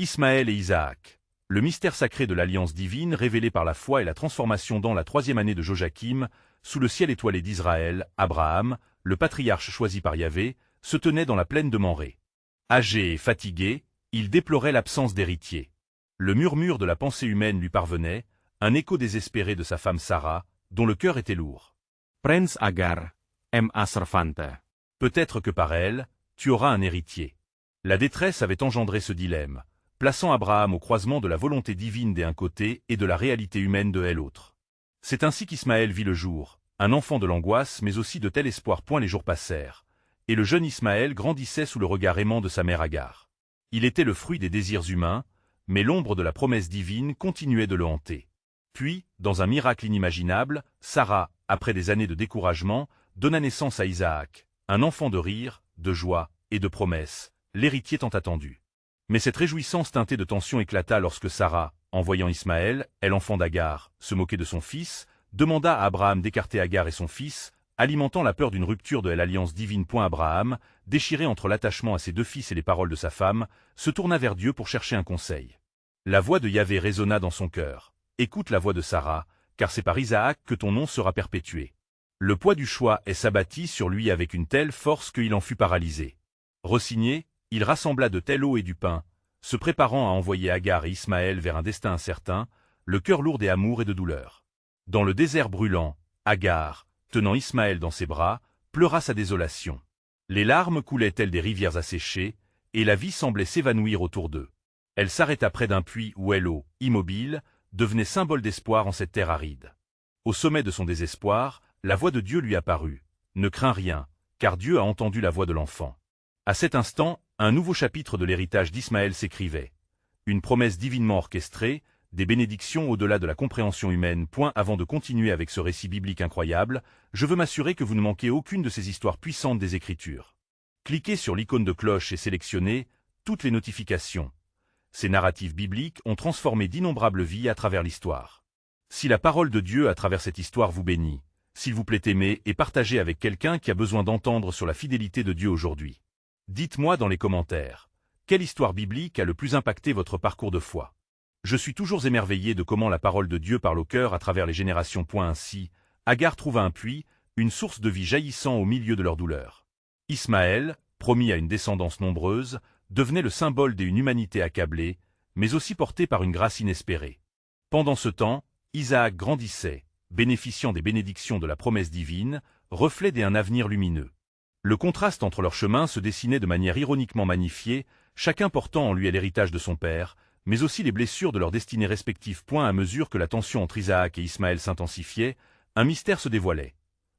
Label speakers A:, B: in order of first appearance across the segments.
A: Ismaël et Isaac. Le mystère sacré de l'alliance divine révélé par la foi et la transformation dans la 3e année de Joachim, sous le ciel étoilé d'Israël, Abraham, le patriarche choisi par Yahvé, se tenait dans la plaine de Mamré. Âgé et fatigué, il déplorait l'absence d'héritier. Le murmure de la pensée humaine lui parvenait, un écho désespéré de sa femme Sarah, dont le cœur était lourd.
B: Prince Agar, M.A. Servante.
A: Peut-être que par elle, tu auras un héritier. La détresse avait engendré ce dilemme, plaçant Abraham au croisement de la volonté divine d'un côté et de la réalité humaine de l'autre. C'est ainsi qu'Ismaël vit le jour, un enfant de l'angoisse mais aussi de tel espoir. Les jours passèrent, et le jeune Ismaël grandissait sous le regard aimant de sa mère Agar. Il était le fruit des désirs humains, mais l'ombre de la promesse divine continuait de le hanter. Puis, dans un miracle inimaginable, Sarah, après des années de découragement, donna naissance à Isaac, un enfant de rire, de joie et de promesses, l'héritier tant attendu. Mais cette réjouissance teintée de tension éclata lorsque Sarah, en voyant Ismaël, elle enfant d'Agar, se moquer de son fils, demanda à Abraham d'écarter Agar et son fils, alimentant la peur d'une rupture de l'alliance divine. Abraham, déchiré entre l'attachement à ses 2 fils et les paroles de sa femme, se tourna vers Dieu pour chercher un conseil. La voix de Yahvé résonna dans son cœur. Écoute la voix de Sarah, car c'est par Isaac que ton nom sera perpétué. Le poids du choix s'abattit sur lui avec une telle force qu'il en fut paralysé. Resigné, il rassembla de telle eau et du pain, se préparant à envoyer Agar et Ismaël vers un destin incertain, le cœur lourd d'amour et de douleur. Dans le désert brûlant, Agar, tenant Ismaël dans ses bras, pleura sa désolation. Les larmes coulaient telles des rivières asséchées, et la vie semblait s'évanouir autour d'eux. Elle s'arrêta près d'un puits où l'eau, immobile, devenait symbole d'espoir en cette terre aride. Au sommet de son désespoir, la voix de Dieu lui apparut. Ne crains rien, car Dieu a entendu la voix de l'enfant. À cet instant, un nouveau chapitre de l'héritage d'Ismaël s'écrivait. Une promesse divinement orchestrée, des bénédictions au-delà de la compréhension humaine. Avant de continuer avec ce récit biblique incroyable, je veux m'assurer que vous ne manquez aucune de ces histoires puissantes des Écritures. Cliquez sur l'icône de cloche et sélectionnez toutes les notifications. Ces narratifs bibliques ont transformé d'innombrables vies à travers l'histoire. Si la parole de Dieu à travers cette histoire vous bénit, s'il vous plaît aimez et partagez avec quelqu'un qui a besoin d'entendre sur la fidélité de Dieu aujourd'hui. Dites-moi dans les commentaires, quelle histoire biblique a le plus impacté votre parcours de foi? Je suis toujours émerveillé de comment la parole de Dieu parle au cœur à travers les générations. Ainsi, Agar trouva un puits, une source de vie jaillissant au milieu de leur douleur. Ismaël, promis à une descendance nombreuse, devenait le symbole d'une humanité accablée, mais aussi portée par une grâce inespérée. Pendant ce temps, Isaac grandissait, bénéficiant des bénédictions de la promesse divine, reflet d'un avenir lumineux. Le contraste entre leurs chemins se dessinait de manière ironiquement magnifiée, chacun portant en lui l'héritage de son père, mais aussi les blessures de leurs destinées respectives. À mesure que la tension entre Isaac et Ismaël s'intensifiait, un mystère se dévoilait.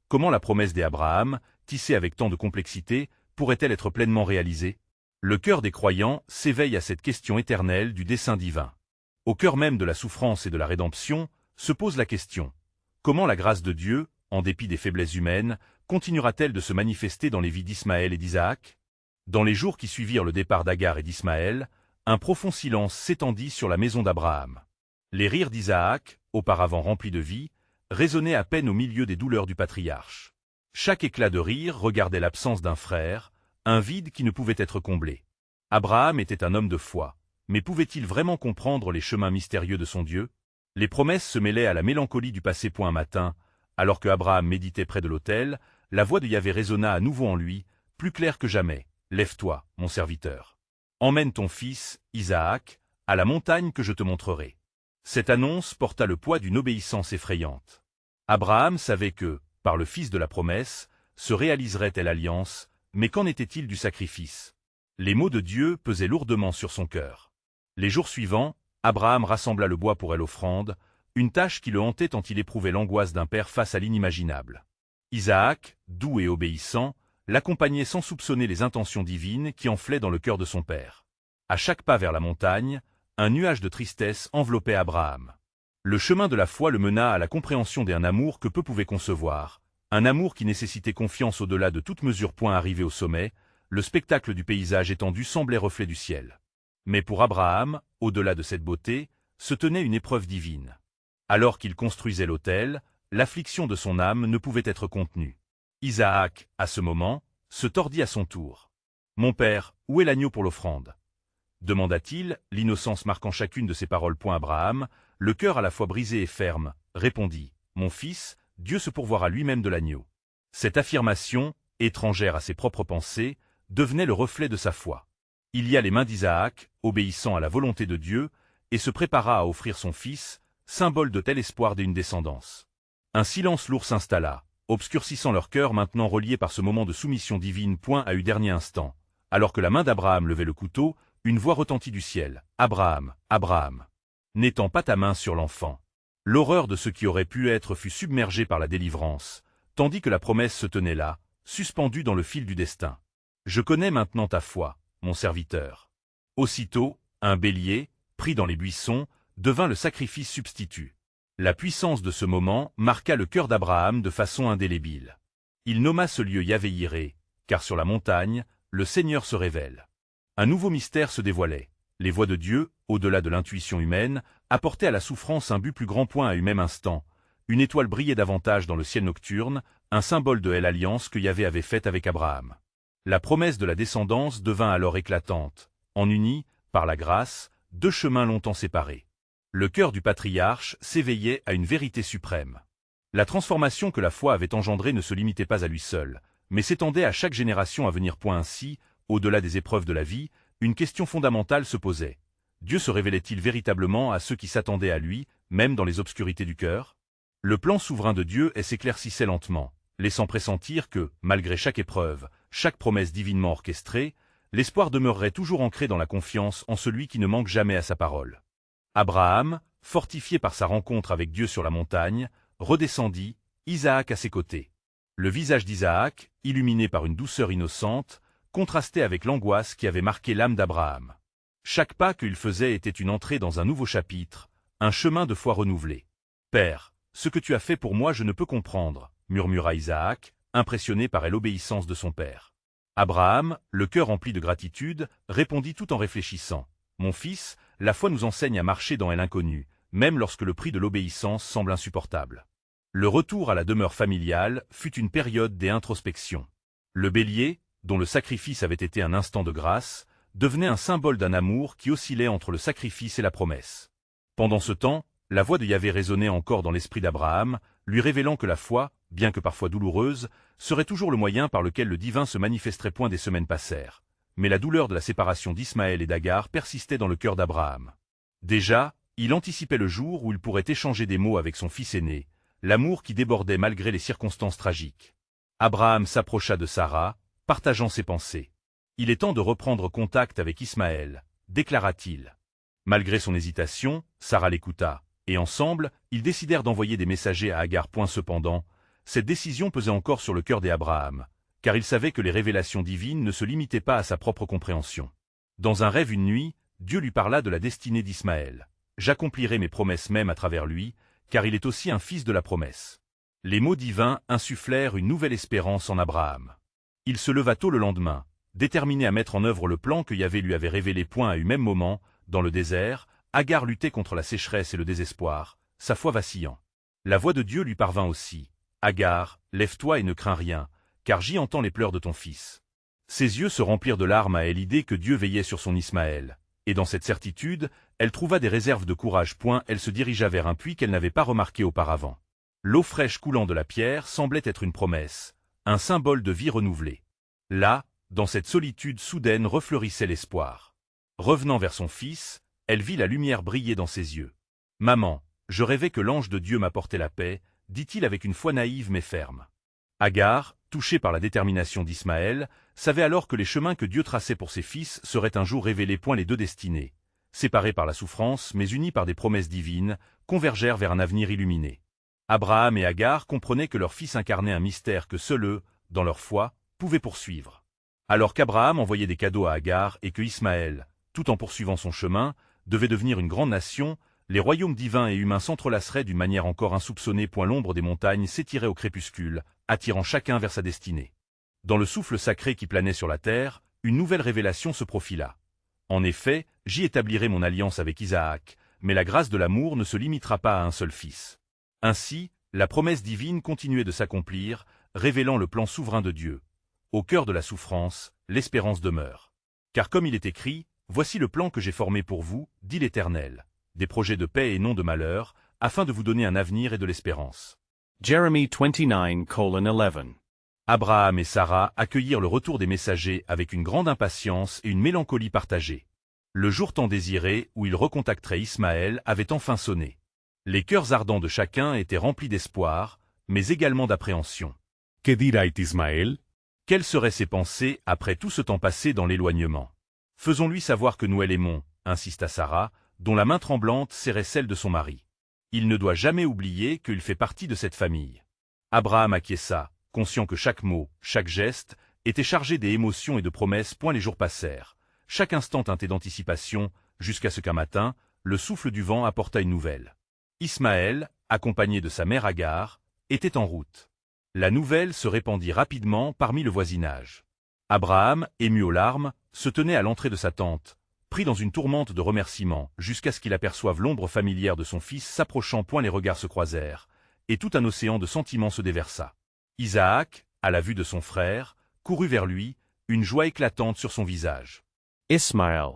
A: Comment la promesse d'Abraham, tissée avec tant de complexité, pourrait-elle être pleinement réalisée? Le cœur des croyants s'éveille à cette question éternelle du dessein divin. Au cœur même de la souffrance et de la rédemption, se pose la question. Comment la grâce de Dieu, en dépit des faiblesses humaines, continuera-t-elle de se manifester dans les vies d'Ismaël et d'Isaac? Dans les jours qui suivirent le départ d'Agar et d'Ismaël, un profond silence s'étendit sur la maison d'Abraham. Les rires d'Isaac, auparavant remplis de vie, résonnaient à peine au milieu des douleurs du patriarche. Chaque éclat de rire regardait l'absence d'un frère, un vide qui ne pouvait être comblé. Abraham était un homme de foi, mais pouvait-il vraiment comprendre les chemins mystérieux de son Dieu? Les promesses se mêlaient à la mélancolie du passé. Un matin, alors que Abraham méditait près de l'autel, la voix de Yahvé résonna à nouveau en lui, plus claire que jamais. « Lève-toi, mon serviteur. Emmène ton fils, Isaac, à la montagne que je te montrerai. » Cette annonce porta le poids d'une obéissance effrayante. Abraham savait que, par le fils de la promesse, se réaliserait telle alliance, mais qu'en était-il du sacrifice? Les mots de Dieu pesaient lourdement sur son cœur. Les jours suivants, Abraham rassembla le bois pour l'offrande, une tâche qui le hantait tant il éprouvait l'angoisse d'un père face à l'inimaginable. Isaac, doux et obéissant, l'accompagnait sans soupçonner les intentions divines qui enflaient dans le cœur de son père. À chaque pas vers la montagne, un nuage de tristesse enveloppait Abraham. Le chemin de la foi le mena à la compréhension d'un amour que peu pouvaient concevoir, un amour qui nécessitait confiance au-delà de toute mesure. Arrivé au sommet, le spectacle du paysage étendu semblait reflet du ciel. Mais pour Abraham, au-delà de cette beauté, se tenait une épreuve divine. Alors qu'il construisait l'autel, l'affliction de son âme ne pouvait être contenue. Isaac, à ce moment, se tordit à son tour. « Mon père, où est l'agneau pour l'offrande » demanda-t-il, l'innocence marquant chacune de ses paroles. Abraham, le cœur à la fois brisé et ferme, répondit, « Mon fils, Dieu se pourvoira lui-même de l'agneau. » Cette affirmation, étrangère à ses propres pensées, devenait le reflet de sa foi. Il lia les mains d'Isaac, obéissant à la volonté de Dieu, et se prépara à offrir son fils, symbole de tel espoir d'une descendance. Un silence lourd s'installa, obscurcissant leur cœur maintenant relié par ce moment de soumission divine. À eu dernier instant, alors que la main d'Abraham levait le couteau, une voix retentit du ciel, « Abraham, Abraham, n'étends pas ta main sur l'enfant. » L'horreur de ce qui aurait pu être fut submergée par la délivrance, tandis que la promesse se tenait là, suspendue dans le fil du destin. « Je connais maintenant ta foi, mon serviteur. » Aussitôt, un bélier, pris dans les buissons, devint le sacrifice substitut. La puissance de ce moment marqua le cœur d'Abraham de façon indélébile. Il nomma ce lieu Yahvé-Yiré, car sur la montagne, le Seigneur se révèle. Un nouveau mystère se dévoilait. Les voies de Dieu, au-delà de l'intuition humaine, apportaient à la souffrance un but plus grand. À un même instant, une étoile brillait davantage dans le ciel nocturne, un symbole de l'alliance que Yahvé avait faite avec Abraham. La promesse de la descendance devint alors éclatante, en unie, par la grâce, deux chemins longtemps séparés. Le cœur du patriarche s'éveillait à une vérité suprême. La transformation que la foi avait engendrée ne se limitait pas à lui seul, mais s'étendait à chaque génération à venir. Ainsi, au-delà des épreuves de la vie, une question fondamentale se posait. Dieu se révélait-il véritablement à ceux qui s'attendaient à lui, même dans les obscurités du cœur? Le plan souverain de Dieu s'éclaircissait lentement, laissant pressentir que, malgré chaque épreuve, chaque promesse divinement orchestrée, l'espoir demeurerait toujours ancré dans la confiance en celui qui ne manque jamais à sa parole. Abraham, fortifié par sa rencontre avec Dieu sur la montagne, redescendit, Isaac à ses côtés. Le visage d'Isaac, illuminé par une douceur innocente, contrastait avec l'angoisse qui avait marqué l'âme d'Abraham. Chaque pas qu'il faisait était une entrée dans un nouveau chapitre, un chemin de foi renouvelé. « Père, ce que tu as fait pour moi je ne peux comprendre, » murmura Isaac, impressionné par l'obéissance de son père. Abraham, le cœur rempli de gratitude, répondit tout en réfléchissant. « Mon fils, la foi nous enseigne à marcher dans l'inconnu, même lorsque le prix de l'obéissance semble insupportable. » Le retour à la demeure familiale fut une période d'introspection. Le bélier, dont le sacrifice avait été un instant de grâce, devenait un symbole d'un amour qui oscillait entre le sacrifice et la promesse. Pendant ce temps, la voix de Yahvé résonnait encore dans l'esprit d'Abraham, lui révélant que la foi, bien que parfois douloureuse, serait toujours le moyen par lequel le divin se manifesterait. Des semaines passèrent. Mais la douleur de la séparation d'Ismaël et d'Agar persistait dans le cœur d'Abraham. Déjà, il anticipait le jour où il pourrait échanger des mots avec son fils aîné, l'amour qui débordait malgré les circonstances tragiques. Abraham s'approcha de Sarah, partageant ses pensées. « Il est temps de reprendre contact avec Ismaël, » déclara-t-il. Malgré son hésitation, Sarah l'écouta, et ensemble, ils décidèrent d'envoyer des messagers à Agar. Cependant, cette décision pesait encore sur le cœur d'Abraham, car il savait que les révélations divines ne se limitaient pas à sa propre compréhension. Dans un rêve une nuit, Dieu lui parla de la destinée d'Ismaël. « J'accomplirai mes promesses même à travers lui, car il est aussi un fils de la promesse. » Les mots divins insufflèrent une nouvelle espérance en Abraham. Il se leva tôt le lendemain, déterminé à mettre en œuvre le plan que Yahvé lui avait révélé. À un même moment, dans le désert, Agar luttait contre la sécheresse et le désespoir, sa foi vacillant. La voix de Dieu lui parvint aussi. « Agar, lève-toi et ne crains rien, car j'y entends les pleurs de ton fils. » Ses yeux se remplirent de larmes à l'idée que Dieu veillait sur son Ismaël, et dans cette certitude, elle trouva des réserves de courage. Elle se dirigea vers un puits qu'elle n'avait pas remarqué auparavant. L'eau fraîche coulant de la pierre semblait être une promesse, un symbole de vie renouvelée. Là, dans cette solitude soudaine refleurissait l'espoir. Revenant vers son fils, elle vit la lumière briller dans ses yeux. « Maman, je rêvais que l'ange de Dieu m'apportait la paix, » dit-il avec une foi naïve mais ferme. Agar, touchée par la détermination d'Ismaël, savait alors que les chemins que Dieu traçait pour ses fils seraient un jour révélés. Les deux destinées, séparées par la souffrance mais unies par des promesses divines, convergèrent vers un avenir illuminé. Abraham et Agar comprenaient que leur fils incarnait un mystère que seuls eux, dans leur foi, pouvaient poursuivre. Alors qu'Abraham envoyait des cadeaux à Agar et que Ismaël, tout en poursuivant son chemin, devait devenir une grande nation, les royaumes divins et humains s'entrelaceraient d'une manière encore insoupçonnée. L'ombre des montagnes s'étirait au crépuscule, attirant chacun vers sa destinée. Dans le souffle sacré qui planait sur la terre, une nouvelle révélation se profila. En effet, j'y établirai mon alliance avec Isaac, mais la grâce de l'amour ne se limitera pas à un seul fils. Ainsi, la promesse divine continuait de s'accomplir, révélant le plan souverain de Dieu. Au cœur de la souffrance, l'espérance demeure. Car comme il est écrit, Voici le plan que j'ai formé pour vous, dit l'Éternel, des projets de paix et non de malheur, afin de vous donner un avenir et de l'espérance.
B: Jeremy 29:11.
A: Abraham et Sarah accueillirent le retour des messagers avec une grande impatience et une mélancolie partagée. Le jour tant désiré où ils recontacteraient Ismaël avait enfin sonné. Les cœurs ardents de chacun étaient remplis d'espoir, mais également d'appréhension.
B: ¿Qué dirá Ismael?
A: Quelles seraient ses pensées après tout ce temps passé dans l'éloignement? Faisons-lui savoir que nous l'aimons, insista Sarah, dont la main tremblante serrait celle de son mari. Il ne doit jamais oublier qu'il fait partie de cette famille. Abraham acquiesça, conscient que chaque mot, chaque geste, était chargé des émotions et de promesses. Les jours passèrent, chaque instant teinté d'anticipation, jusqu'à ce qu'un matin, le souffle du vent apporta une nouvelle. Ismaël, accompagné de sa mère Agar, était en route. La nouvelle se répandit rapidement parmi le voisinage. Abraham, ému aux larmes, se tenait à l'entrée de sa tente, pris dans une tourmente de remerciements, jusqu'à ce qu'il aperçoive l'ombre familière de son fils s'approchant. Les regards se croisèrent, et tout un océan de sentiments se déversa. Isaac, à la vue de son frère, courut vers lui, une joie éclatante sur son visage.
B: « Ismaël »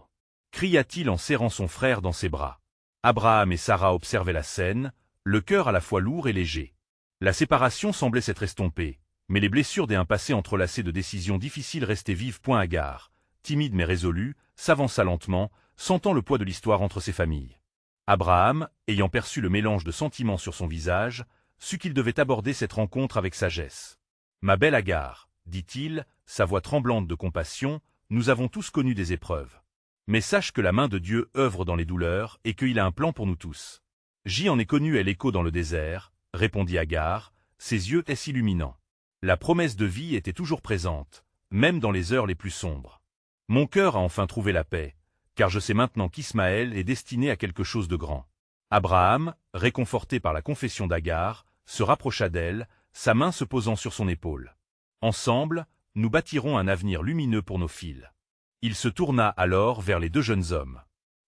A: cria-t-il en serrant son frère dans ses bras. Abraham et Sarah observaient la scène, le cœur à la fois lourd et léger. La séparation semblait s'être estompée, mais les blessures d'un passé entrelacé de décisions difficiles restaient vives. Agar, timide mais résolue, s'avança lentement, sentant le poids de l'histoire entre ses familles. Abraham, ayant perçu le mélange de sentiments sur son visage, sut qu'il devait aborder cette rencontre avec sagesse. « Ma belle Agar, dit-il, sa voix tremblante de compassion, nous avons tous connu des épreuves. Mais sache que la main de Dieu œuvre dans les douleurs et qu'il a un plan pour nous tous. J'y en ai connu l'écho dans le désert, répondit Agar, ses yeux s'illuminant. La promesse de vie était toujours présente, même dans les heures les plus sombres. Mon cœur a enfin trouvé la paix, car je sais maintenant qu'Ismaël est destiné à quelque chose de grand. Abraham, réconforté par la confession d'Agar, se rapprocha d'elle, sa main se posant sur son épaule. Ensemble, nous bâtirons un avenir lumineux pour nos fils. Il se tourna alors vers les deux jeunes hommes.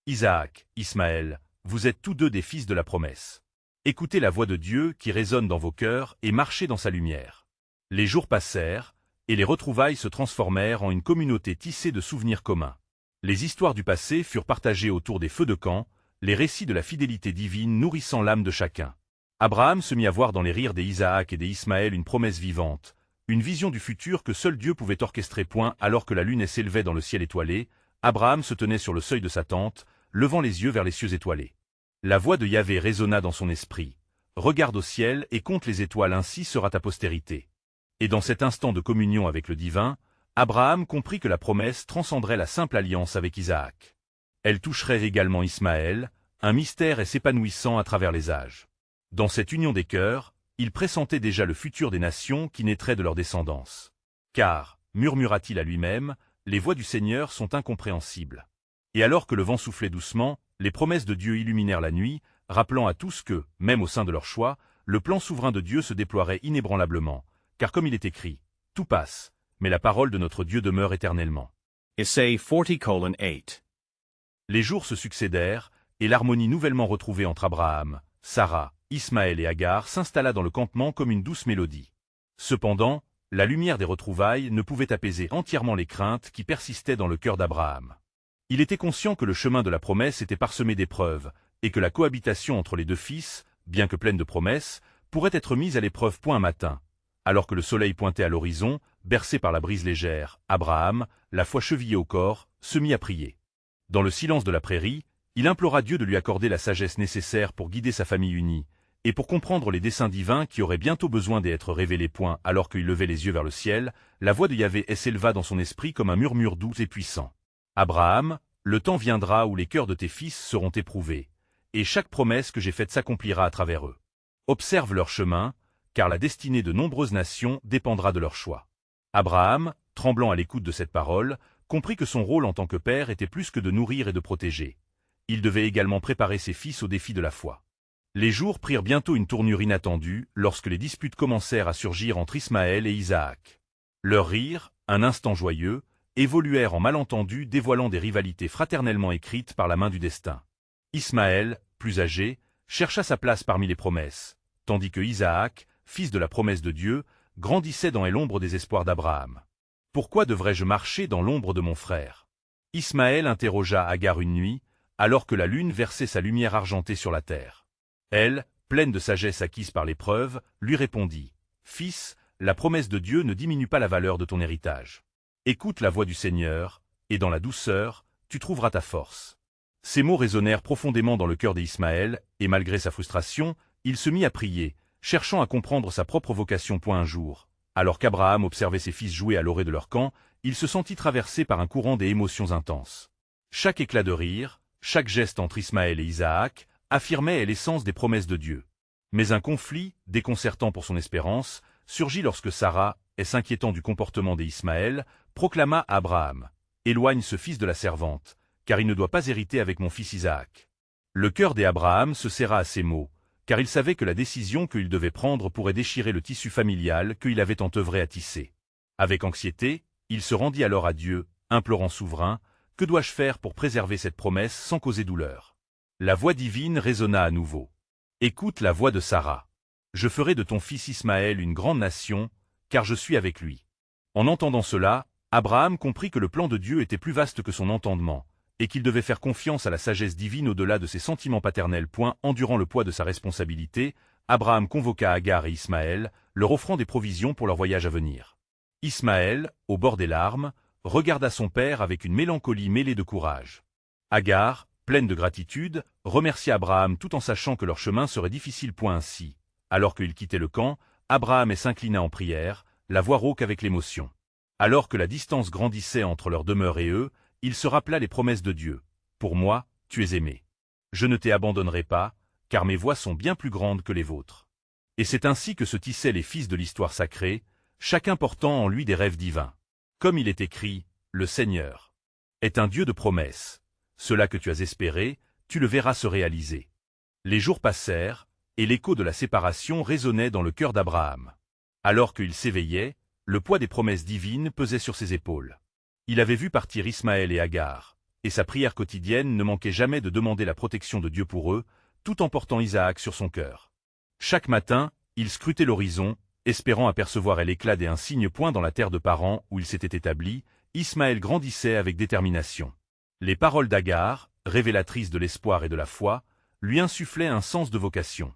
A: Isaac, Ismaël, vous êtes tous deux des fils de la promesse. Écoutez la voix de Dieu qui résonne dans vos cœurs et marchez dans sa lumière. Les jours passèrent, et les retrouvailles se transformèrent en une communauté tissée de souvenirs communs. Les histoires du passé furent partagées autour des feux de camp, les récits de la fidélité divine nourrissant l'âme de chacun. Abraham se mit à voir dans les rires des Isaac et des Ismaël une promesse vivante, une vision du futur que seul Dieu pouvait orchestrer. Alors que la lune s'élevait dans le ciel étoilé, Abraham se tenait sur le seuil de sa tente, levant les yeux vers les cieux étoilés. La voix de Yahvé résonna dans son esprit. « Regarde au ciel et compte les étoiles, ainsi sera ta postérité. » Et dans cet instant de communion avec le divin, Abraham comprit que la promesse transcenderait la simple alliance avec Isaac. Elle toucherait également Ismaël, un mystère s'épanouissant à travers les âges. Dans cette union des cœurs, il pressentait déjà le futur des nations qui naîtraient de leur descendance. Car, murmura-t-il à lui-même, les voix du Seigneur sont incompréhensibles. Et alors que le vent soufflait doucement, les promesses de Dieu illuminèrent la nuit, rappelant à tous que, même au sein de leur choix, le plan souverain de Dieu se déploierait inébranlablement, car comme il est écrit, tout passe, mais la parole de notre Dieu demeure éternellement.
B: Essai 40:8.
A: Les jours se succédèrent, et l'harmonie nouvellement retrouvée entre Abraham, Sarah, Ismaël et Agar s'installa dans le campement comme une douce mélodie. Cependant, la lumière des retrouvailles ne pouvait apaiser entièrement les craintes qui persistaient dans le cœur d'Abraham. Il était conscient que le chemin de la promesse était parsemé d'épreuves, et que la cohabitation entre les deux fils, bien que pleine de promesses, pourrait être mise à l'épreuve. Un matin, alors que le soleil pointait à l'horizon, bercé par la brise légère, Abraham, la foi chevillée au corps, se mit à prier. Dans le silence de la prairie, il implora Dieu de lui accorder la sagesse nécessaire pour guider sa famille unie, et pour comprendre les desseins divins qui auraient bientôt besoin d'être révélés. Alors qu'il levait les yeux vers le ciel, la voix de Yahvé s'éleva dans son esprit comme un murmure doux et puissant. Abraham, le temps viendra où les cœurs de tes fils seront éprouvés, et chaque promesse que j'ai faite s'accomplira à travers eux. Observe leur chemin, car la destinée de nombreuses nations dépendra de leur choix. Abraham, tremblant à l'écoute de cette parole, comprit que son rôle en tant que père était plus que de nourrir et de protéger. Il devait également préparer ses fils au défi de la foi. Les jours prirent bientôt une tournure inattendue lorsque les disputes commencèrent à surgir entre Ismaël et Isaac. Leurs rires, un instant joyeux, évoluèrent en malentendus dévoilant des rivalités fraternellement écrites par la main du destin. Ismaël, plus âgé, chercha sa place parmi les promesses, tandis que Isaac, fils de la promesse de Dieu, grandissait dans l'ombre des espoirs d'Abraham. Pourquoi devrais-je marcher dans l'ombre de mon frère? Ismaël interrogea Agar une nuit, alors que la lune versait sa lumière argentée sur la terre. Elle, pleine de sagesse acquise par l'épreuve, lui répondit, « Fils, la promesse de Dieu ne diminue pas la valeur de ton héritage. Écoute la voix du Seigneur, et dans la douceur, tu trouveras ta force. » Ces mots résonnèrent profondément dans le cœur d'Ismaël, et malgré sa frustration, il se mit à prier, cherchant à comprendre sa propre vocation. Un jour, alors qu'Abraham observait ses fils jouer à l'orée de leur camp, il se sentit traversé par un courant des émotions intenses. Chaque éclat de rire, chaque geste entre Ismaël et Isaac, affirmait l'essence des promesses de Dieu. Mais un conflit, déconcertant pour son espérance, surgit lorsque Sarah, s'inquiétant du comportement d'Ismaël, proclama à Abraham, « Éloigne ce fils de la servante, car il ne doit pas hériter avec mon fils Isaac. » Le cœur d'Abraham se serra à ces mots, car il savait que la décision qu'il devait prendre pourrait déchirer le tissu familial qu'il avait tant œuvré à tisser. Avec anxiété, il se rendit alors à Dieu, implorant souverain, « Que dois-je faire pour préserver cette promesse sans causer douleur ?» La voix divine résonna à nouveau. « Écoute la voix de Sarah. Je ferai de ton fils Ismaël une grande nation, car je suis avec lui. » En entendant cela, Abraham comprit que le plan de Dieu était plus vaste que son entendement, et qu'il devait faire confiance à la sagesse divine au-delà de ses sentiments paternels. Endurant le poids de sa responsabilité, Abraham convoqua Agar et Ismaël, leur offrant des provisions pour leur voyage à venir. Ismaël, au bord des larmes, regarda son père avec une mélancolie mêlée de courage. Agar, pleine de gratitude, remercia Abraham tout en sachant que leur chemin serait difficile. Ainsi, alors qu'ils quittaient le camp, Abraham s'inclina en prière, la voix rauque avec l'émotion. Alors que la distance grandissait entre leur demeure et eux, il se rappela les promesses de Dieu. « Pour moi, tu es aimé. Je ne t'abandonnerai pas, car mes voies sont bien plus grandes que les vôtres. » Et c'est ainsi que se tissaient les fils de l'histoire sacrée, chacun portant en lui des rêves divins. Comme il est écrit, « Le Seigneur est un Dieu de promesses. Cela que tu as espéré, tu le verras se réaliser. » Les jours passèrent, et l'écho de la séparation résonnait dans le cœur d'Abraham. Alors qu'il s'éveillait, le poids des promesses divines pesait sur ses épaules. Il avait vu partir Ismaël et Agar, et sa prière quotidienne ne manquait jamais de demander la protection de Dieu pour eux, tout en portant Isaac sur son cœur. Chaque matin, il scrutait l'horizon, espérant apercevoir l'éclat d'un signe. Dans la terre de Paran où il s'était établi, Ismaël grandissait avec détermination. Les paroles d'Agar, révélatrices de l'espoir et de la foi, lui insufflaient un sens de vocation.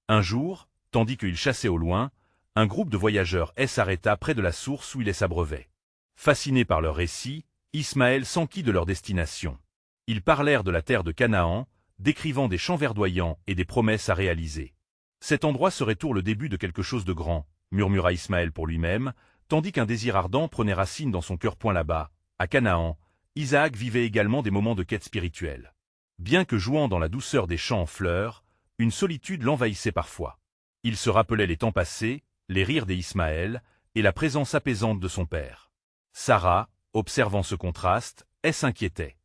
A: Un jour, tandis qu'il chassait au loin, un groupe de voyageurs s'arrêta près de la source où il s'abreuvait. Fasciné par leur récit, Ismaël s'enquit de leur destination. Ils parlèrent de la terre de Canaan, décrivant des champs verdoyants et des promesses à réaliser. Cet endroit serait le début de quelque chose de grand, murmura Ismaël pour lui-même, tandis qu'un désir ardent prenait racine dans son cœur. Là-bas, à Canaan, Isaac vivait également des moments de quête spirituelle. Bien que jouant dans la douceur des champs en fleurs, une solitude l'envahissait parfois. Il se rappelait les temps passés, les rires d'Ismaël, et la présence apaisante de son père. Sarah, observant ce contraste, s'inquiétait.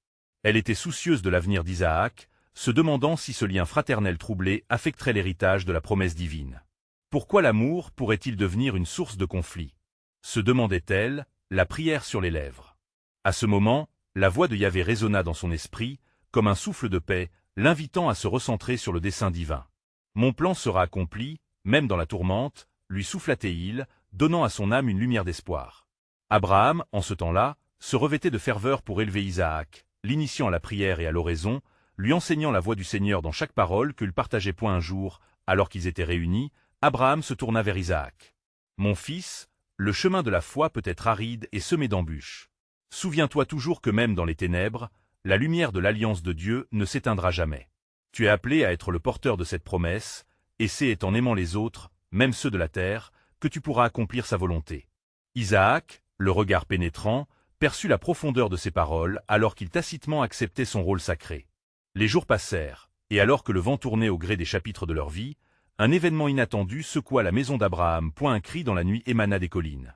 A: Elle était soucieuse de l'avenir d'Isaac, se demandant si ce lien fraternel troublé affecterait l'héritage de la promesse divine. Pourquoi l'amour pourrait-il devenir une source de conflit? Se demandait-elle, la prière sur les lèvres. À ce moment, la voix de Yahvé résonna dans son esprit, comme un souffle de paix, l'invitant à se recentrer sur le dessein divin. « Mon plan sera accompli, même dans la tourmente », lui souffla-t-il, donnant à son âme une lumière d'espoir. Abraham, en ce temps-là, se revêtait de ferveur pour élever Isaac, l'initiant à la prière et à l'oraison, lui enseignant la voix du Seigneur dans chaque parole qu'il partageait. Un jour, alors qu'ils étaient réunis, Abraham se tourna vers Isaac. « Mon fils, le chemin de la foi peut être aride et semé d'embûches. Souviens-toi toujours que même dans les ténèbres, la lumière de l'alliance de Dieu ne s'éteindra jamais. Tu es appelé à être le porteur de cette promesse, et c'est en aimant les autres, même ceux de la terre, que tu pourras accomplir sa volonté. » Isaac, le regard pénétrant, perçut la profondeur de ces paroles alors qu'il tacitement acceptait son rôle sacré. Les jours passèrent, et alors que le vent tournait au gré des chapitres de leur vie, un événement inattendu secoua la maison d'Abraham. Un cri dans la nuit émana des collines.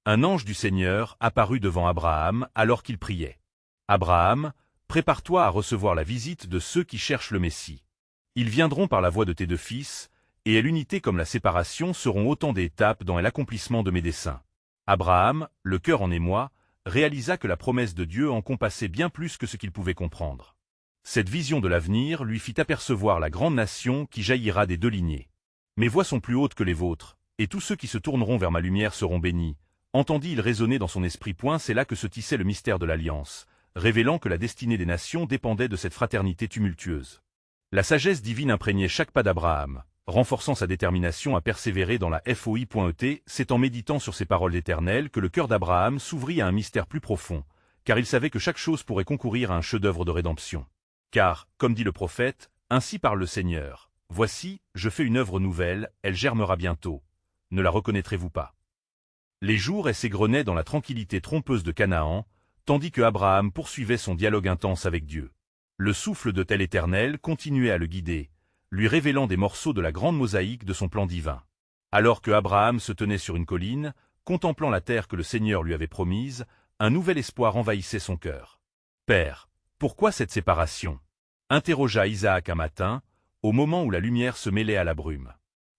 A: Un ange du Seigneur apparut devant Abraham alors qu'il priait. « Abraham, prépare-toi à recevoir la visite de ceux qui cherchent le Messie. Ils viendront par la voie de tes deux fils, et l'unité comme la séparation seront autant d'étapes dans l'accomplissement de mes desseins. » Abraham, le cœur en émoi, réalisa que la promesse de Dieu encompassait bien plus que ce qu'il pouvait comprendre. Cette vision de l'avenir lui fit apercevoir la grande nation qui jaillira des deux lignées. « Mes voies sont plus hautes que les vôtres, et tous ceux qui se tourneront vers ma lumière seront bénis. » Entendit-il résonner dans son esprit. C'est là que se tissait le mystère de l'alliance, révélant que la destinée des nations dépendait de cette fraternité tumultueuse. La sagesse divine imprégnait chaque pas d'Abraham, renforçant sa détermination à persévérer dans la foi. C'est en méditant sur ces paroles éternelles que le cœur d'Abraham s'ouvrit à un mystère plus profond, car il savait que chaque chose pourrait concourir à un chef-d'œuvre de rédemption. Car, comme dit le prophète, ainsi parle le Seigneur, voici, je fais une œuvre nouvelle, elle germera bientôt. Ne la reconnaîtrez-vous pas? Les jours s'égrenaient dans la tranquillité trompeuse de Canaan, tandis que Abraham poursuivait son dialogue intense avec Dieu. Le souffle de tel éternel continuait à le guider, lui révélant des morceaux de la grande mosaïque de son plan divin. Alors que Abraham se tenait sur une colline, contemplant la terre que le Seigneur lui avait promise, un nouvel espoir envahissait son cœur. « Père, pourquoi cette séparation ?» interrogea Isaac un matin, au moment où la lumière se mêlait à la brume.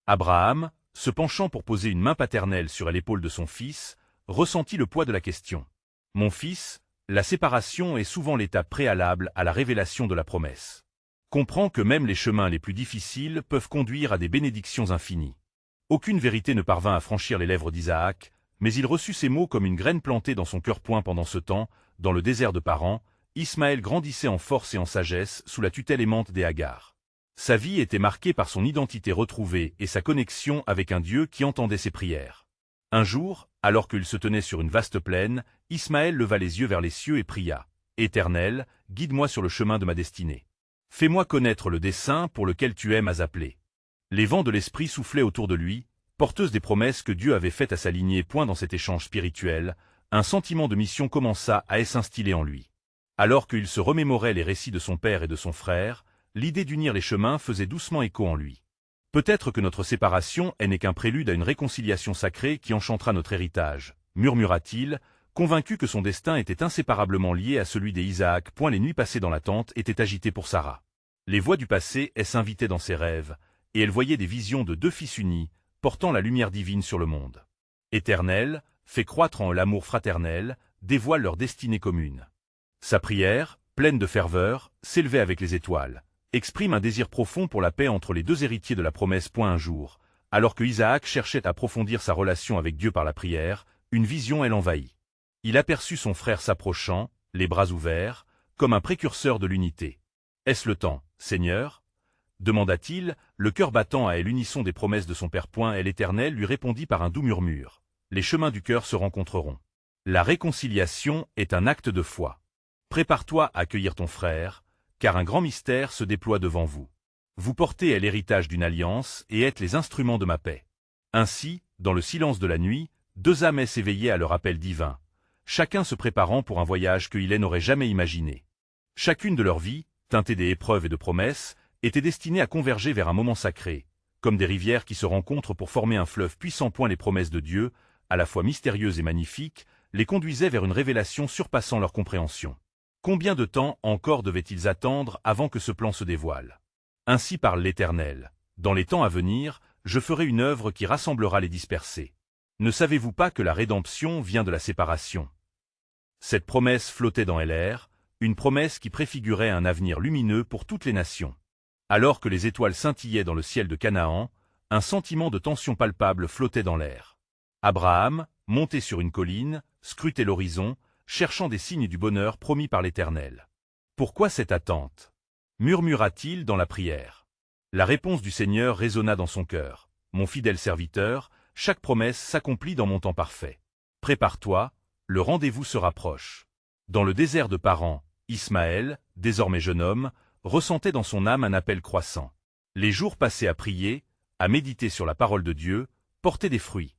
A: Abraham, se penchant pour poser une main paternelle sur l'épaule de son fils, ressentit le poids de la question. « Mon fils, la séparation est souvent l'étape préalable à la révélation de la promesse. Comprends que même les chemins les plus difficiles peuvent conduire à des bénédictions infinies. » Aucune vérité ne parvint à franchir les lèvres d'Isaac, mais il reçut ces mots comme une graine plantée dans son cœur. Pendant ce temps, dans le désert de Paran, Ismaël grandissait en force et en sagesse sous la tutelle aimante des Hagar. Sa vie était marquée par son identité retrouvée et sa connexion avec un Dieu qui entendait ses prières. Un jour, alors qu'il se tenait sur une vaste plaine, Ismaël leva les yeux vers les cieux et pria. « Éternel, guide-moi sur le chemin de ma destinée. Fais-moi connaître le dessein pour lequel tu aimes à appeler. » Les vents de l'esprit soufflaient autour de lui, porteuses des promesses que Dieu avait faites à sa lignée. Dans cet échange spirituel, un sentiment de mission commença à s'instiller en lui. Alors qu'il se remémorait les récits de son père et de son frère, l'idée d'unir les chemins faisait doucement écho en lui. Peut-être que notre séparation n'est qu'un prélude à une réconciliation sacrée qui enchantera notre héritage, murmura-t-il, convaincu que son destin était inséparablement lié à celui des Isaac. Les nuits passées dans la tente étaient agitées pour Sarah. Les voix du passé s'invitaient dans ses rêves, et elle voyait des visions de deux fils unis, portant la lumière divine sur le monde. Éternel, fais croître en eux l'amour fraternel, dévoile leur destinée commune. Sa prière, pleine de ferveur, s'élevait avec les étoiles, exprime un désir profond pour la paix entre les deux héritiers de la promesse. Un jour, alors que Isaac cherchait à approfondir sa relation avec Dieu par la prière, une vision l'envahit. Il aperçut son frère s'approchant, les bras ouverts, comme un précurseur de l'unité. « Est-ce le temps, Seigneur ?» demanda-t-il, le cœur battant à l'unisson des promesses de son Père. L'Éternel lui répondit par un doux murmure. « Les chemins du cœur se rencontreront. La réconciliation est un acte de foi. Prépare-toi à accueillir ton frère, car un grand mystère se déploie devant vous. Vous portez l'héritage d'une alliance et êtes les instruments de ma paix. » Ainsi, dans le silence de la nuit, deux âmes s'éveillaient à leur appel divin, chacun se préparant pour un voyage qu'ils n'auraient jamais imaginé. Chacune de leurs vies, teintée des épreuves et de promesses, était destinée à converger vers un moment sacré, comme des rivières qui se rencontrent pour former un fleuve puissant. Les promesses de Dieu, à la fois mystérieuses et magnifiques, les conduisaient vers une révélation surpassant leur compréhension. Combien de temps encore devaient-ils attendre avant que ce plan se dévoile? Ainsi parle l'Éternel. Dans les temps à venir, je ferai une œuvre qui rassemblera les dispersés. Ne savez-vous pas que la rédemption vient de la séparation? Cette promesse flottait dans l'air, une promesse qui préfigurait un avenir lumineux pour toutes les nations. Alors que les étoiles scintillaient dans le ciel de Canaan, un sentiment de tension palpable flottait dans l'air. Abraham, monté sur une colline, scrutait l'horizon, cherchant des signes du bonheur promis par l'Éternel. « Pourquoi cette attente ?» murmura-t-il dans la prière. La réponse du Seigneur résonna dans son cœur. « Mon fidèle serviteur, chaque promesse s'accomplit dans mon temps parfait. Prépare-toi, le rendez-vous se rapproche. » Dans le désert de Paran, Ismaël, désormais jeune homme, ressentait dans son âme un appel croissant. Les jours passés à prier, à méditer sur la parole de Dieu, portaient des fruits.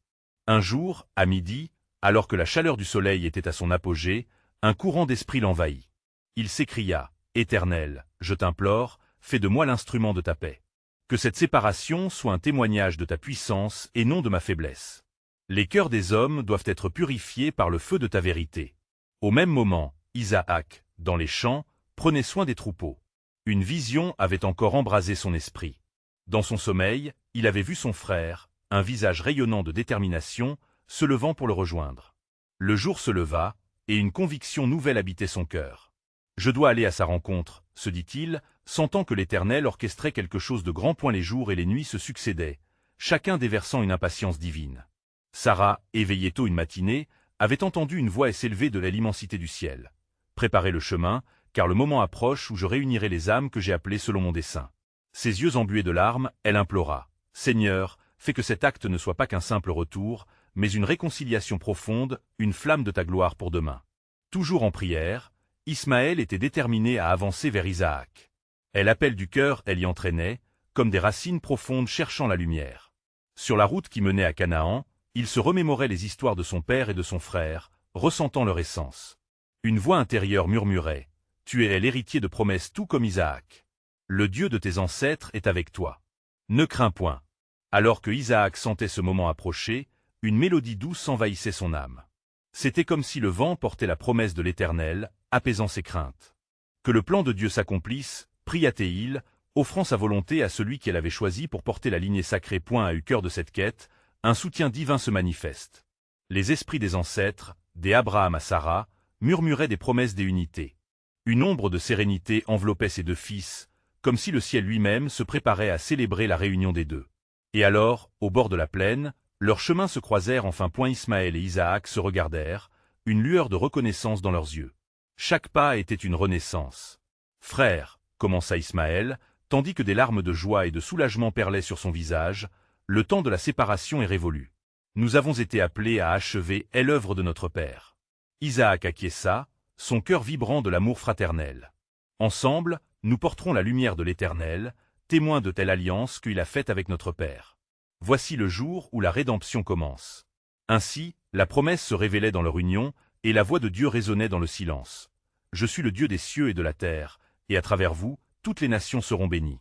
A: Un jour, à midi, alors que la chaleur du soleil était à son apogée, un courant d'esprit l'envahit. Il s'écria, « Éternel, je t'implore, fais de moi l'instrument de ta paix. Que cette séparation soit un témoignage de ta puissance et non de ma faiblesse. Les cœurs des hommes doivent être purifiés par le feu de ta vérité. » Au même moment, Isaac, dans les champs, prenait soin des troupeaux. Une vision avait encore embrasé son esprit. Dans son sommeil, il avait vu son frère, un visage rayonnant de détermination, se levant pour le rejoindre. Le jour se leva, et une conviction nouvelle habitait son cœur. « Je dois aller à sa rencontre, » se dit-il, sentant que l'Éternel orchestrait quelque chose de grand. Les jours et les nuits se succédaient, chacun déversant une impatience divine. Sarah, éveillée tôt une matinée, avait entendu une voix s'élever de l'immensité du ciel. préparez le chemin, car le moment approche où je réunirai les âmes que j'ai appelées selon mon dessein. » Ses yeux embués de larmes, elle implora. « Seigneur, fais que cet acte ne soit pas qu'un simple retour, mais une réconciliation profonde, une flamme de ta gloire pour demain. » Toujours en prière, Ismaël était déterminé à avancer vers Isaac. Et l'appel du cœur, elle y entraînait, comme des racines profondes cherchant la lumière. Sur la route qui menait à Canaan, il se remémorait les histoires de son père et de son frère, ressentant leur essence. Une voix intérieure murmurait « Tu es l'héritier de promesses tout comme Isaac. Le Dieu de tes ancêtres est avec toi. Ne crains point. » Alors que Isaac sentait ce moment approcher, une mélodie douce envahissait son âme. C'était comme si le vent portait la promesse de l'Éternel, apaisant ses craintes. Que le plan de Dieu s'accomplisse, pria Théil, offrant sa volonté à celui qu'elle avait choisi pour porter la lignée sacrée. A eu cœur de cette quête, un soutien divin se manifeste. Les esprits des ancêtres, des Abraham à Sarah, murmuraient des promesses des unités. Une ombre de sérénité enveloppait ses deux fils, comme si le ciel lui-même se préparait à célébrer la réunion des deux. Et alors, au bord de la plaine, leurs chemins se croisèrent enfin. Ismaël et Isaac se regardèrent, une lueur de reconnaissance dans leurs yeux. Chaque pas était une renaissance. « Frère, » commença Ismaël, tandis que des larmes de joie et de soulagement perlaient sur son visage, « le temps de la séparation est révolu. Nous avons été appelés à achever l'œuvre de notre Père. » Isaac acquiesça, son cœur vibrant de l'amour fraternel. « Ensemble, nous porterons la lumière de l'Éternel, témoin de telle alliance qu'il a faite avec notre Père. Voici le jour où la rédemption commence. » Ainsi, la promesse se révélait dans leur union, et la voix de Dieu résonnait dans le silence. « Je suis le Dieu des cieux et de la terre, et à travers vous, toutes les nations seront bénies.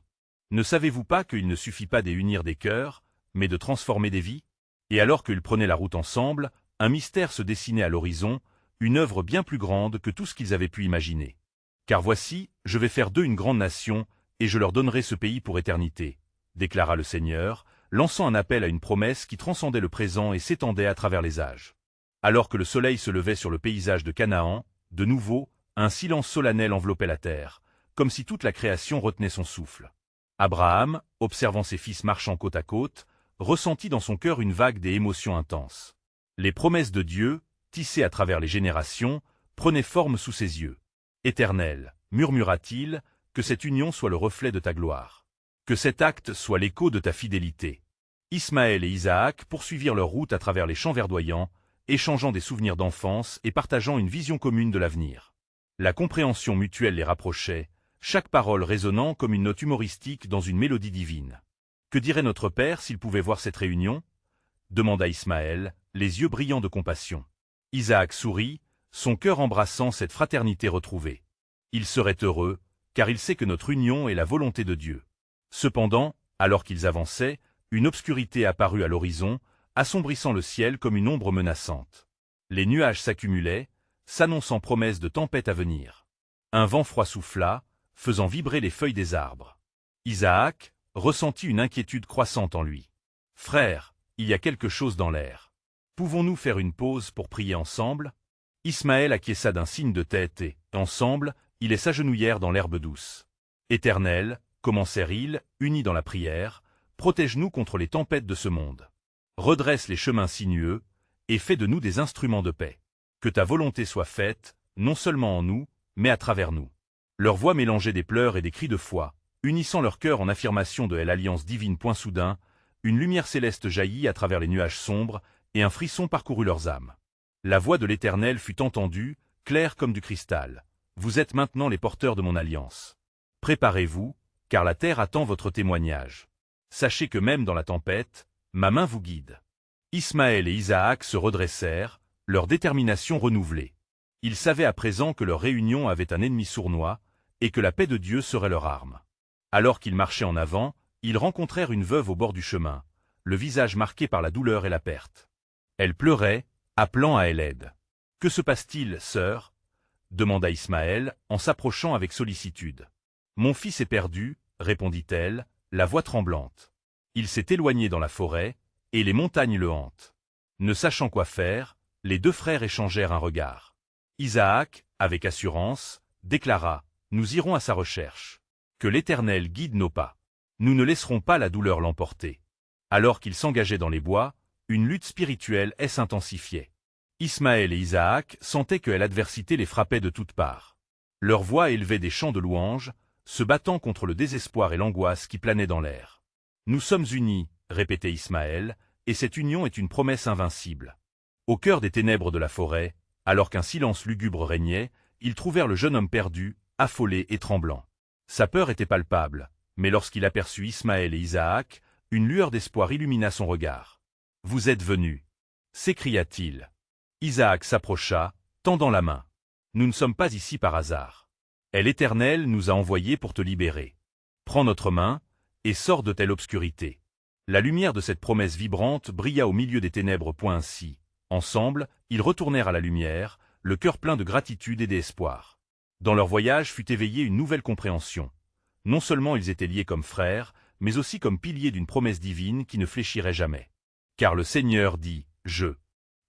A: Ne savez-vous pas qu'il ne suffit pas d'unir des cœurs, mais de transformer des vies ?» Et alors qu'ils prenaient la route ensemble, un mystère se dessinait à l'horizon, une œuvre bien plus grande que tout ce qu'ils avaient pu imaginer. « Car voici, je vais faire d'eux une grande nation, et je leur donnerai ce pays pour éternité, » déclara le Seigneur, lançant un appel à une promesse qui transcendait le présent et s'étendait à travers les âges. Alors que le soleil se levait sur le paysage de Canaan, de nouveau, un silence solennel enveloppait la terre, comme si toute la création retenait son souffle. Abraham, observant ses fils marchant côte à côte, ressentit dans son cœur une vague des émotions intenses. Les promesses de Dieu, tissées à travers les générations, prenaient forme sous ses yeux. « Éternel, » murmura-t-il, « que cette union soit le reflet de ta gloire. Que cet acte soit l'écho de ta fidélité. » Ismaël et Isaac poursuivirent leur route à travers les champs verdoyants, échangeant des souvenirs d'enfance et partageant une vision commune de l'avenir. La compréhension mutuelle les rapprochait, chaque parole résonnant comme une note humoristique dans une mélodie divine. « Que dirait notre Père s'il pouvait voir cette réunion ?» demanda Ismaël, les yeux brillants de compassion. Isaac sourit, son cœur embrassant cette fraternité retrouvée. Il serait heureux, car il sait que notre union est la volonté de Dieu. Cependant, alors qu'ils avançaient, une obscurité apparut à l'horizon, assombrissant le ciel comme une ombre menaçante. Les nuages s'accumulaient, s'annonçant promesse de tempête à venir. Un vent froid souffla, faisant vibrer les feuilles des arbres. Isaac ressentit une inquiétude croissante en lui. « Frère, il y a quelque chose dans l'air. Pouvons-nous faire une pause pour prier ensemble ?» Ismaël acquiesça d'un signe de tête et, ensemble, ils s'agenouillèrent dans l'herbe douce. « Éternel, » commencèrent-ils, unis dans la prière, « protège-nous contre les tempêtes de ce monde. Redresse les chemins sinueux, et fais de nous des instruments de paix. Que ta volonté soit faite, non seulement en nous, mais à travers nous. » Leurs voix mélangeaient des pleurs et des cris de foi, unissant leurs cœurs en affirmation de l'alliance divine. Soudain, une lumière céleste jaillit à travers les nuages sombres, et un frisson parcourut leurs âmes. La voix de l'Éternel fut entendue, claire comme du cristal. « Vous êtes maintenant les porteurs de mon alliance. Préparez-vous, car la terre attend votre témoignage. Sachez que même dans la tempête, ma main vous guide. » Ismaël et Isaac se redressèrent, leur détermination renouvelée. Ils savaient à présent que leur réunion avait un ennemi sournois, et que la paix de Dieu serait leur arme. Alors qu'ils marchaient en avant, ils rencontrèrent une veuve au bord du chemin, le visage marqué par la douleur et la perte. Elle pleurait, appelant à l'aide. « Que se passe-t-il, sœur ?» demanda Ismaël, en s'approchant avec sollicitude. « Mon fils est perdu, » répondit-elle, la voix tremblante. « Il s'est éloigné dans la forêt, et les montagnes le hantent. » Ne sachant quoi faire, les deux frères échangèrent un regard. Isaac, avec assurance, déclara « Nous irons à sa recherche. Que l'Éternel guide nos pas. Nous ne laisserons pas la douleur l'emporter. » Alors qu'ils s'engageaient dans les bois, une lutte spirituelle s'intensifiait. Ismaël et Isaac sentaient que l'adversité les frappait de toutes parts. Leur voix élevait des chants de louange, se battant contre le désespoir et l'angoisse qui planaient dans l'air. « Nous sommes unis », répétait Ismaël, et cette union est une promesse invincible. Au cœur des ténèbres de la forêt, alors qu'un silence lugubre régnait, ils trouvèrent le jeune homme perdu, affolé et tremblant. Sa peur était palpable, mais lorsqu'il aperçut Ismaël et Isaac, une lueur d'espoir illumina son regard. « Vous êtes venus » s'écria-t-il. Isaac s'approcha, tendant la main. « Nous ne sommes pas ici par hasard. L'Éternel nous a envoyés pour te libérer. Prends notre main, et sors de telle obscurité. » La lumière de cette promesse vibrante brilla au milieu des ténèbres. Ainsi, ensemble, ils retournèrent à la lumière, le cœur plein de gratitude et d'espoir. Dans leur voyage fut éveillée une nouvelle compréhension. Non seulement ils étaient liés comme frères, mais aussi comme piliers d'une promesse divine qui ne fléchirait jamais. Car le Seigneur dit « Je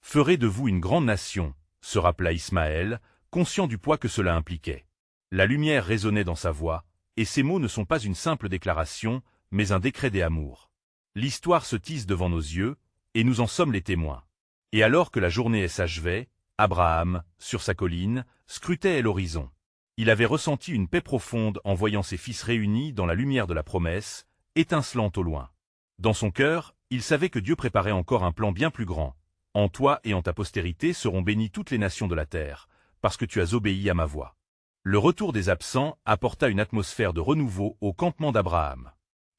A: ferai de vous une grande nation », se rappela Ismaël, conscient du poids que cela impliquait. La lumière résonnait dans sa voix, et ces mots ne sont pas une simple déclaration, mais un décret des amours. L'histoire se tisse devant nos yeux, et nous en sommes les témoins. Et alors que la journée s'achevait, Abraham, sur sa colline, scrutait l'horizon. Il avait ressenti une paix profonde en voyant ses fils réunis dans la lumière de la promesse, étincelante au loin. Dans son cœur, il savait que Dieu préparait encore un plan bien plus grand. « En toi et en ta postérité seront bénies toutes les nations de la terre, parce que tu as obéi à ma voix. » Le retour des absents apporta une atmosphère de renouveau au campement d'Abraham.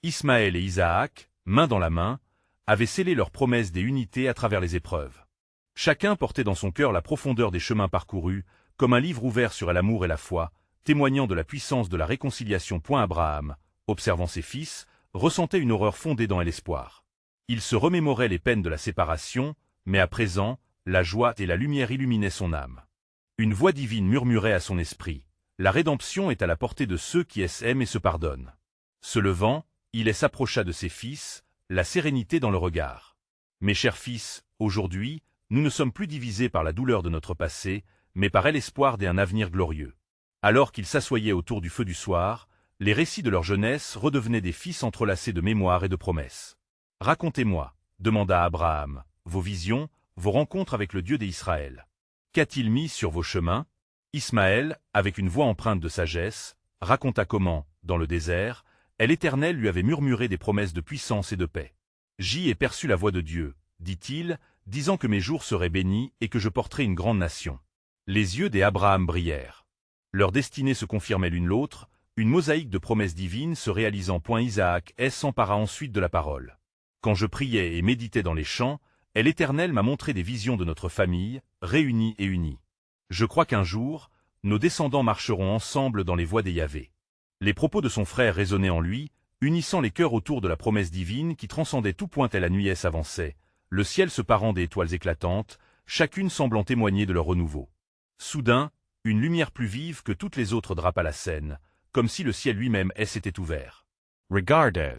A: Ismaël et Isaac, main dans la main, avaient scellé leur promesse des unités à travers les épreuves. Chacun portait dans son cœur la profondeur des chemins parcourus, comme un livre ouvert sur l'amour et la foi, témoignant de la puissance de la réconciliation. Abraham, observant ses fils, ressentait une horreur fondée dans l'espoir. Il se remémorait les peines de la séparation, mais à présent, la joie et la lumière illuminaient son âme. Une voix divine murmurait à son esprit. La rédemption est à la portée de ceux qui s'aiment et se pardonnent. Se levant, il s'approcha de ses fils, la sérénité dans le regard. Mes chers fils, aujourd'hui, nous ne sommes plus divisés par la douleur de notre passé, mais par l'espoir d'un avenir glorieux. Alors qu'ils s'assoyaient autour du feu du soir, les récits de leur jeunesse redevenaient des fils entrelacés de mémoires et de promesses. « Racontez-moi, » demanda Abraham, « vos visions, vos rencontres avec le Dieu d'Israël. Qu'a-t-il mis sur vos chemins ?» Ismaël, avec une voix empreinte de sagesse, raconta comment, dans le désert, l'Éternel lui avait murmuré des promesses de puissance et de paix. « J'y ai perçu la voix de Dieu, dit-il, disant que mes jours seraient bénis et que je porterais une grande nation. » Les yeux d'Abraham brillèrent. Leur destinée se confirmait l'une l'autre, une mosaïque de promesses divines se réalisant. Isaac s'empara ensuite de la parole. « Quand je priais et méditais dans les champs, l'Éternel m'a montré des visions de notre famille, réunie et unie. Je crois qu'un jour, nos descendants marcheront ensemble dans les voies des Yahvé. » Les propos de son frère résonnaient en lui, unissant les cœurs autour de la promesse divine qui transcendait tout. Et la nuit s'avançait, le ciel se parant d'étoiles éclatantes, chacune semblant témoigner de leur renouveau. Soudain, une lumière plus vive que toutes les autres drapa la scène, comme si le ciel lui-même s'était ouvert. «
B: Regardez »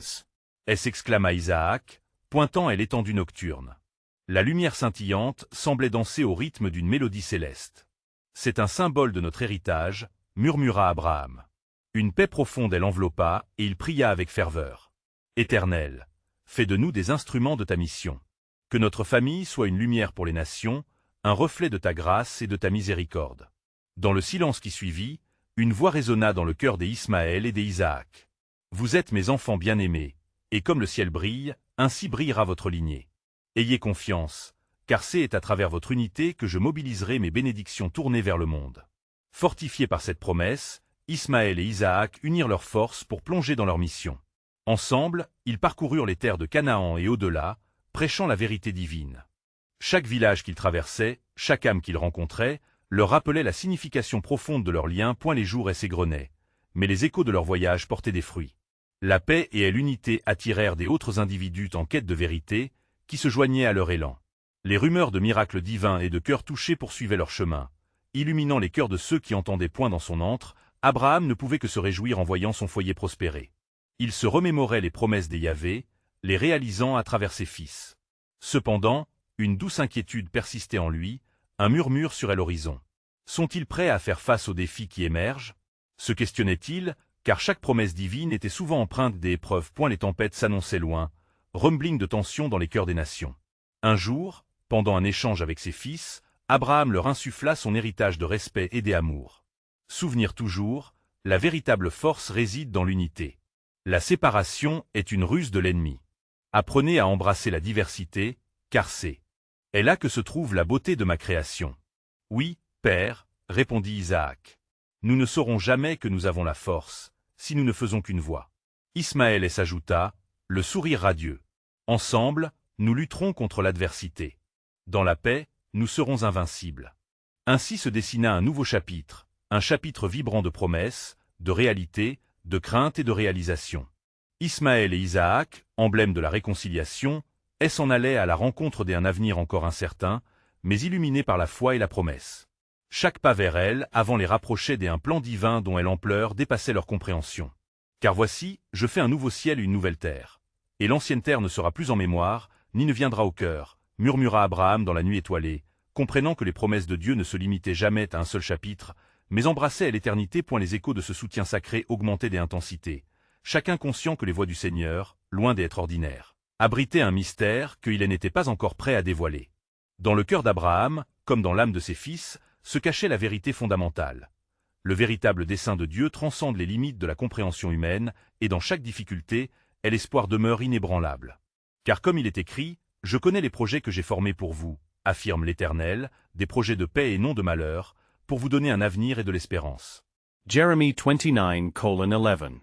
A: s'exclama Isaac, pointant à l'étendue nocturne. La lumière scintillante semblait danser au rythme d'une mélodie céleste. « C'est un symbole de notre héritage, » murmura Abraham. Une paix profonde l'enveloppa, et il pria avec ferveur. « Éternel, fais de nous des instruments de ta mission. Que notre famille soit une lumière pour les nations, un reflet de ta grâce et de ta miséricorde. » Dans le silence qui suivit, une voix résonna dans le cœur d'Ismaël et d'Isaac. « Vous êtes mes enfants bien-aimés, et comme le ciel brille, ainsi brillera votre lignée. Ayez confiance, car c'est à travers votre unité que je mobiliserai mes bénédictions tournées vers le monde. » Fortifiés par cette promesse, Ismaël et Isaac unirent leurs forces pour plonger dans leur mission. Ensemble, ils parcoururent les terres de Canaan et au-delà, prêchant la vérité divine. Chaque village qu'ils traversaient, chaque âme qu'ils rencontraient, leur rappelait la signification profonde de leur lien. Les jours s'égrenaient, mais les échos de leur voyage portaient des fruits. La paix et l'unité attirèrent des autres individus en quête de vérité, qui se joignaient à leur élan. Les rumeurs de miracles divins et de cœurs touchés poursuivaient leur chemin. Illuminant les cœurs de ceux qui entendaient. Dans son antre, Abraham ne pouvait que se réjouir en voyant son foyer prospérer. Il se remémorait les promesses des Yahvé, les réalisant à travers ses fils. Cependant, une douce inquiétude persistait en lui, un murmure sur l'horizon. Sont-ils prêts à faire face aux défis qui émergent? Se questionnait-il, car chaque promesse divine était souvent empreinte d'épreuves. Les tempêtes s'annonçaient loin, rumbling de tension dans les cœurs des nations. Un jour, pendant un échange avec ses fils, Abraham leur insuffla son héritage de respect et d'amour. Souvenir toujours, la véritable force réside dans l'unité. La séparation est une ruse de l'ennemi. Apprenez à embrasser la diversité, car c'est là que se trouve la beauté de ma création. Oui, Père, répondit Isaac. Nous ne saurons jamais que nous avons la force, si nous ne faisons qu'une voix. Ismaël s'ajouta, le sourire radieux. Ensemble, nous lutterons contre l'adversité. Dans la paix, nous serons invincibles. Ainsi se dessina un nouveau chapitre, un chapitre vibrant de promesses, de réalité, de crainte et de réalisation. Ismaël et Isaac, emblèmes de la réconciliation, s'en allaient à la rencontre d'un avenir encore incertain, mais illuminé par la foi et la promesse. Chaque pas vers elle avant les rapprochait d'un plan divin dont l'ampleur dépassait leur compréhension. Car voici, je fais un nouveau ciel et une nouvelle terre. Et l'ancienne terre ne sera plus en mémoire, ni ne viendra au cœur, murmura Abraham dans la nuit étoilée, comprenant que les promesses de Dieu ne se limitaient jamais à un seul chapitre, mais embrassaient à l'éternité. Les échos de ce soutien sacré augmentaient d'intensité, chacun conscient que les voix du Seigneur, loin d'être ordinaires, abritaient un mystère qu'il n'était pas encore prêt à dévoiler. Dans le cœur d'Abraham, comme dans l'âme de ses fils, se cachait la vérité fondamentale. Le véritable dessein de Dieu transcende les limites de la compréhension humaine, et dans chaque difficulté, l'espoir demeure inébranlable. Car comme il est écrit, « Je connais les projets que j'ai formés pour vous, affirme l'Éternel, des projets de paix et non de malheur, pour vous donner un avenir et de l'espérance. »
B: Jeremy 29:11